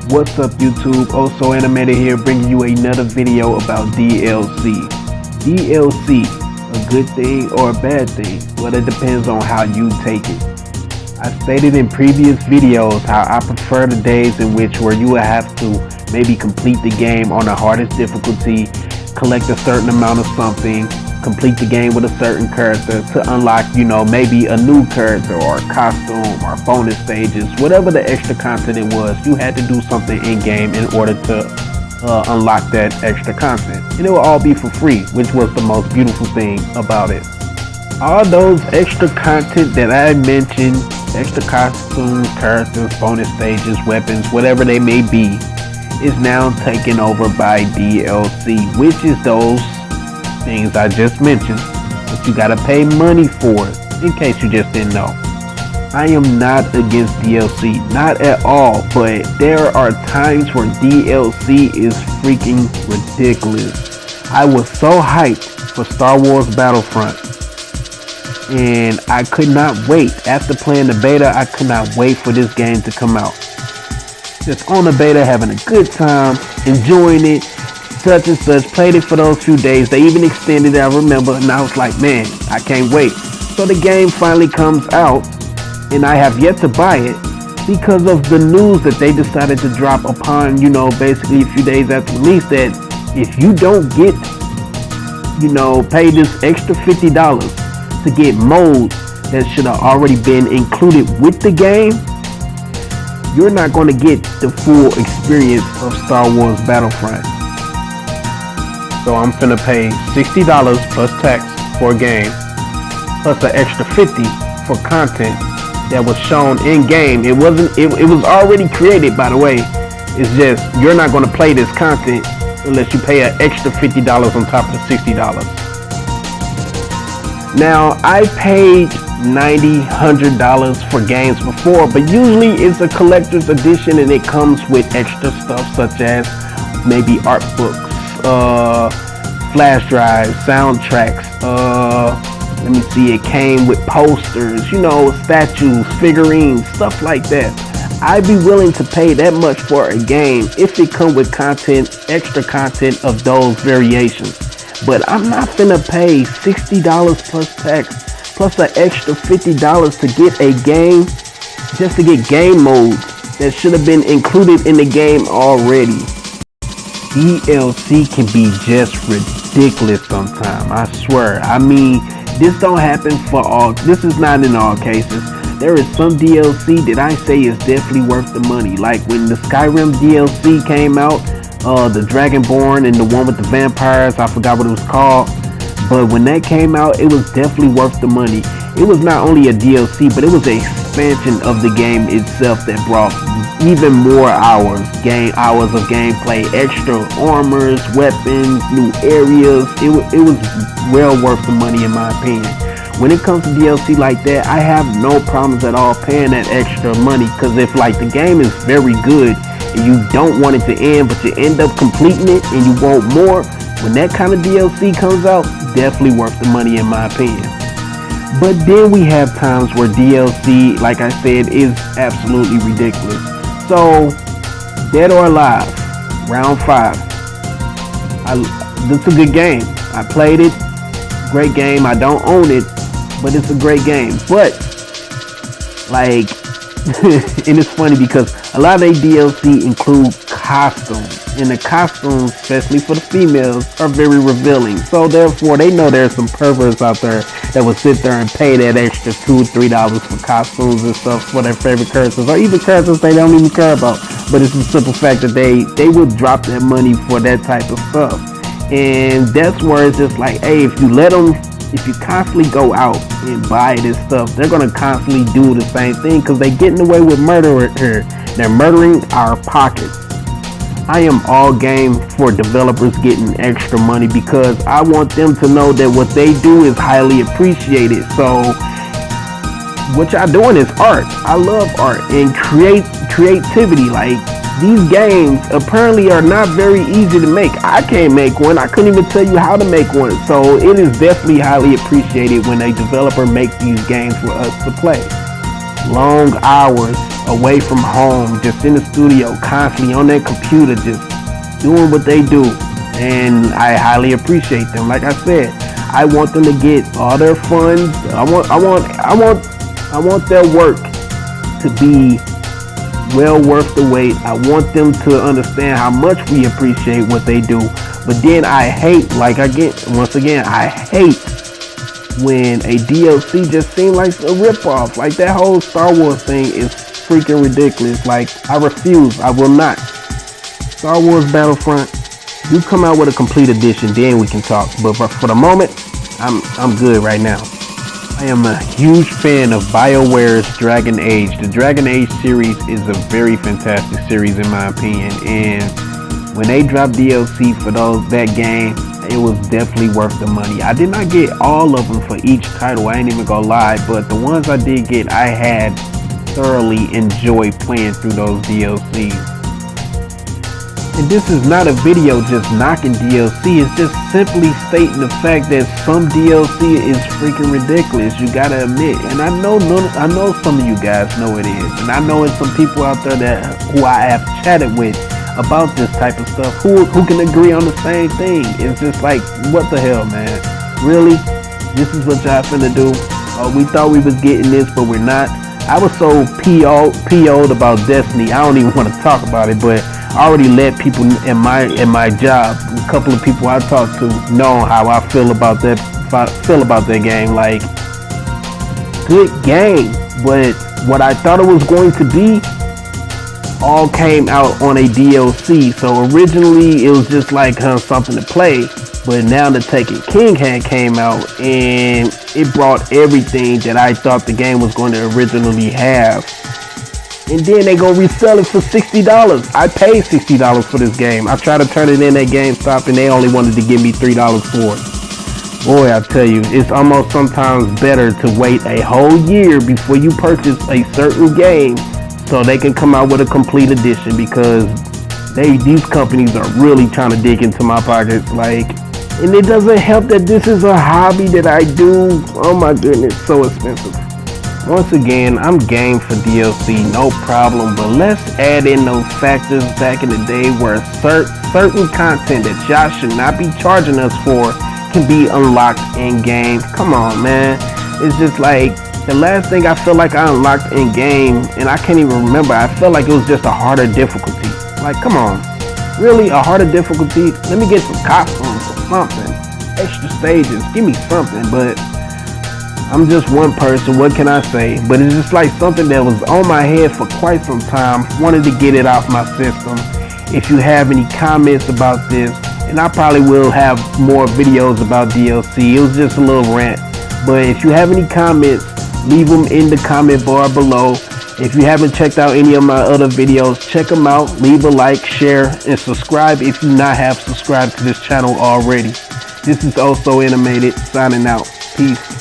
What's up YouTube, Also Animated here, bringing you another video about DLC. DLC, a good thing or a bad thing? Well, it depends on how you take it. I stated in previous videos how I prefer the days in which where you will have to maybe complete the game on the hardest difficulty, collect a certain amount of something, complete the game with a certain character to unlock, maybe a new character or a costume or bonus stages, whatever the extra content it was. You had to do something in game in order to unlock that extra content, and it will all be for free, which was the most beautiful thing about it. All those extra content that I mentioned, extra costumes, characters, bonus stages, weapons, whatever they may be, is now taken over by DLC, which is those things I just mentioned, but you gotta pay money for it, in case you just didn't know. I am not against DLC, not at all, but there are times where DLC is freaking ridiculous. I was so hyped for Star Wars Battlefront, and I could not wait. After playing the beta, I could not wait for this game to come out. Just on the beta, having a good time, enjoying it, such and such, played it for those few days. They even extended it, I remember, and I was like, man, I can't wait. So the game finally comes out, and I have yet to buy it because of the news that they decided to drop upon, basically a few days after release, that if you don't get, pay this extra $50 to get modes that should have already been included with the game, you're not going to get the full experience of Star Wars Battlefront. So I'm finna pay $60 plus tax for a game, plus an extra $50 for content that was shown in game. It was already created, by the way. It's just you're not gonna play this content unless you pay an extra $50 on top of the $60. Now I paid $90, $100 for games before, but usually it's a collector's edition and it comes with extra stuff such as maybe art books, flash drives, soundtracks, let me see, it came with posters, statues, figurines, stuff like that. I'd be willing to pay that much for a game if it come with content, extra content of those variations. But I'm not finna pay $60 plus tax, plus an extra $50 to get a game, just to get game modes that should have been included in the game already. DLC can be just ridiculous sometimes, I swear. I mean, this don't happen for all, this is not in all cases. There is some DLC that I say is definitely worth the money. Like when the Skyrim DLC came out, the Dragonborn and the one with the vampires, I forgot what it was called. But when that came out, it was definitely worth the money. It was not only a DLC, but it was an expansion of the game itself that brought even more hours of gameplay, extra armors, weapons, new areas. It was well worth the money in my opinion. When it comes to DLC like that, I have no problems at all paying that extra money, because if like the game is very good and you don't want it to end, but you end up completing it and you want more, when that kind of DLC comes out, definitely worth the money in my opinion. But then we have times where DLC, like I said, is absolutely ridiculous. So, Dead or Alive, round 5. This is a good game. I played it. Great game. I don't own it, but it's a great game. But, like, and it's funny because a lot of their DLC include costumes, and the costumes, especially for the females, are very revealing. So therefore, they know there's some perverts out there that will sit there and pay that extra $2, $3 for costumes and stuff for their favorite characters, or even characters they don't even care about. But it's the simple fact that they will drop that money for that type of stuff. And that's where it's just like, hey, if you constantly go out and buy this stuff, they're gonna constantly do the same thing because they're getting away with murder here. They're murdering our pockets. I am all game for developers getting extra money because I want them to know that what they do is highly appreciated. So what y'all doing is art. I love art and creativity. Like, these games apparently are not very easy to make. I can't make one. I couldn't even tell you how to make one. So it is definitely highly appreciated when a developer makes these games for us to play. Long hours, away from home, just in the studio, constantly on their computer, just doing what they do. And I highly appreciate them. Like I said, I want them to get all their funds. I want their work to be well worth the wait. I want them to understand how much we appreciate what they do. But then I hate, once again, I hate when a DLC just seems like a ripoff. Like that whole Star Wars thing is freaking ridiculous. Like, I refuse. I will not. Star Wars Battlefront, you come out with a complete edition, then we can talk. But for the moment, I'm good right now. I am a huge fan of BioWare's Dragon Age. The Dragon Age series is a very fantastic series in my opinion, and when they dropped DLC for that game, it was definitely worth the money. I did not get all of them for each title, I ain't even gonna lie, but the ones I did get, I had thoroughly enjoyed playing through those DLCs. And this is not a video just knocking DLC, it's just simply stating the fact that some DLC is freaking ridiculous, you gotta admit. And I know some of you guys know it is, and I know it's some people out there who I have chatted with about this type of stuff who can agree on the same thing. It's just like, what the hell, man? Really? This is what y'all finna do? We thought we was getting this, but we're not. I was so PO'd about Destiny, I don't even want to talk about it, but I already let people in my job, a couple of people I talked to, know how I feel about that game. Like, good game, but what I thought it was going to be all came out on a DLC. So originally it was just like something to play, but now the Taken King had came out and it brought everything that I thought the game was going to originally have. And then they go resell it for $60. I paid $60 for this game. I tried to turn it in at GameStop and they only wanted to give me $3 for it. Boy, I tell you, it's almost sometimes better to wait a whole year before you purchase a certain game so they can come out with a complete edition, because these companies are really trying to dig into my pockets. Like, and it doesn't help that this is a hobby that I do. Oh my goodness, so expensive. Once again, I'm game for DLC, no problem, but let's add in those factors back in the day where certain content that y'all should not be charging us for can be unlocked in game. Come on, man. It's just like, the last thing I feel like I unlocked in game, and I can't even remember, I felt like it was just a harder difficulty. Like, come on, really, a harder difficulty? Let me get some costumes or something, extra stages, give me something. But I'm just one person, what can I say? But it's just like something that was on my head for quite some time, wanted to get it off my system. If you have any comments about this, and I probably will have more videos about DLC, it was just a little rant. But if you have any comments, leave them in the comment bar below. If you haven't checked out any of my other videos, check them out. Leave a like, share, and subscribe if you not have subscribed to this channel already. This is Also Animated, signing out. Peace.